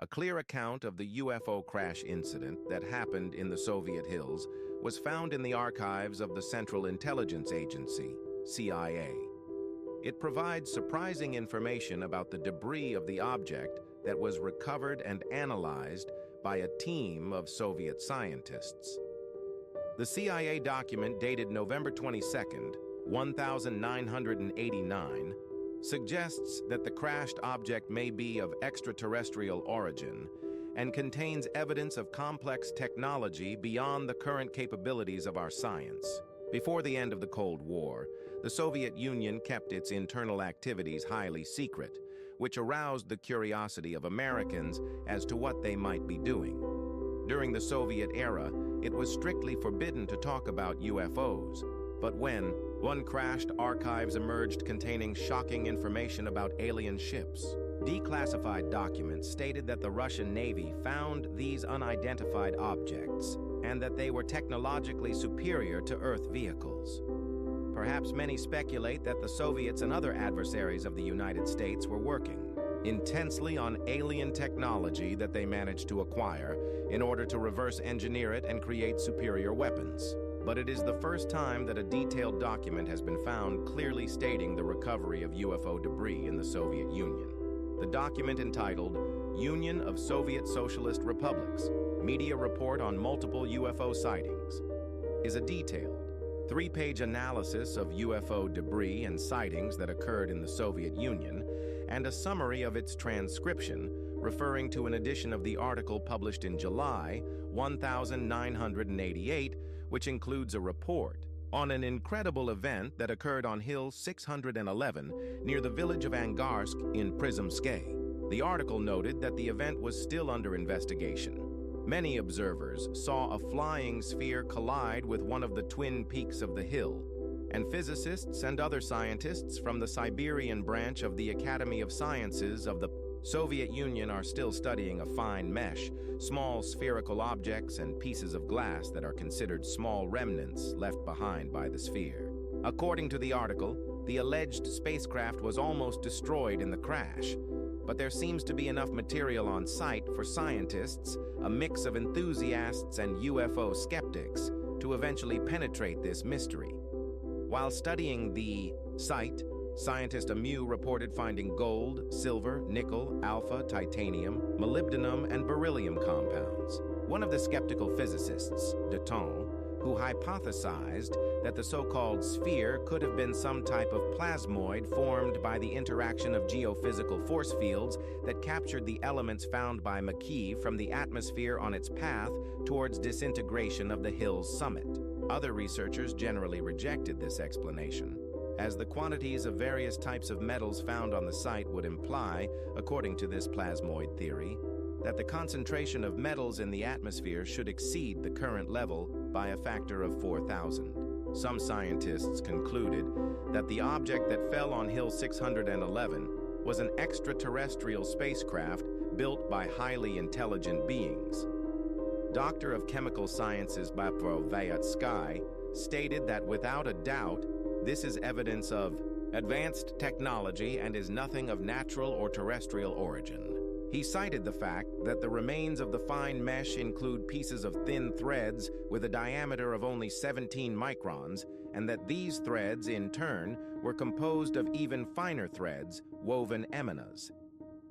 A clear account of the UFO crash incident that happened in the Soviet hills was found in the archives of the Central Intelligence Agency, CIA. It provides surprising information about the debris of the object that was recovered and analyzed by a team of Soviet scientists. The CIA document dated November 22, 1989, suggests that the crashed object may be of extraterrestrial origin and contains evidence of complex technology beyond the current capabilities of our science. Before the end of the Cold War, the Soviet Union kept its internal activities highly secret, which aroused the curiosity of Americans as to what they might be doing. During the Soviet era, it was strictly forbidden to talk about UFOs, but when one crashed, archives emerged containing shocking information about alien ships. Declassified documents stated that the Russian Navy found these unidentified objects and that they were technologically superior to Earth vehicles. Perhaps many speculate that the Soviets and other adversaries of the United States were working intensely on alien technology that they managed to acquire in order to reverse engineer it and create superior weapons. But it is the first time that a detailed document has been found clearly stating the recovery of UFO debris in the Soviet Union. The document, entitled Union of Soviet Socialist Republics, Media Report on Multiple UFO Sightings, is a detailed, 3-page analysis of UFO debris and sightings that occurred in the Soviet Union, and a summary of its transcription, referring to an edition of the article published in July 1988, which includes a report on an incredible event that occurred on Hill 611 near the village of Angarsk in Prizmsky. The article noted that the event was still under investigation. Many observers saw a flying sphere collide with one of the twin peaks of the hill, and physicists and other scientists from the Siberian branch of the Academy of Sciences of the Soviet Union are still studying a fine mesh, small spherical objects and pieces of glass that are considered small remnants left behind by the sphere. According to the article, the alleged spacecraft was almost destroyed in the crash, but there seems to be enough material on site for scientists, a mix of enthusiasts and UFO skeptics, to eventually penetrate this mystery. While studying the site, scientist Amu reported finding gold, silver, nickel, alpha, titanium, molybdenum, and beryllium compounds. One of the skeptical physicists, Deton, who hypothesized that the so-called sphere could have been some type of plasmoid formed by the interaction of geophysical force fields that captured the elements found by McKee from the atmosphere on its path towards disintegration of the hill's summit. Other researchers generally rejected this explanation, as the quantities of various types of metals found on the site would imply, according to this plasmoid theory, that the concentration of metals in the atmosphere should exceed the current level by a factor of 4,000. Some scientists concluded that the object that fell on Hill 611 was an extraterrestrial spacecraft built by highly intelligent beings. Doctor of Chemical Sciences Baprovayatsky stated that without a doubt, this is evidence of advanced technology and is nothing of natural or terrestrial origin. He cited the fact that the remains of the fine mesh include pieces of thin threads with a diameter of only 17 microns, and that these threads, in turn, were composed of even finer threads, woven eminas.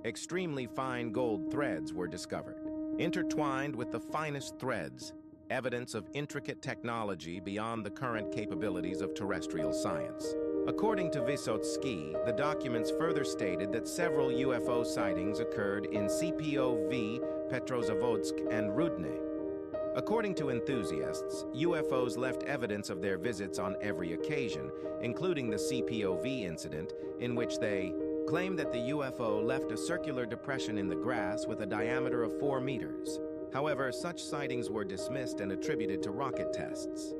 Extremely fine gold threads were discovered, intertwined with the finest threads, evidence of intricate technology beyond the current capabilities of terrestrial science. According to Vysotsky, the documents further stated that several UFO sightings occurred in CPOV, Petrozavodsk, and Rudne. According to enthusiasts, UFOs left evidence of their visits on every occasion, including the CPOV incident, in which they claim that the UFO left a circular depression in the grass with a diameter of 4 meters. However, such sightings were dismissed and attributed to rocket tests.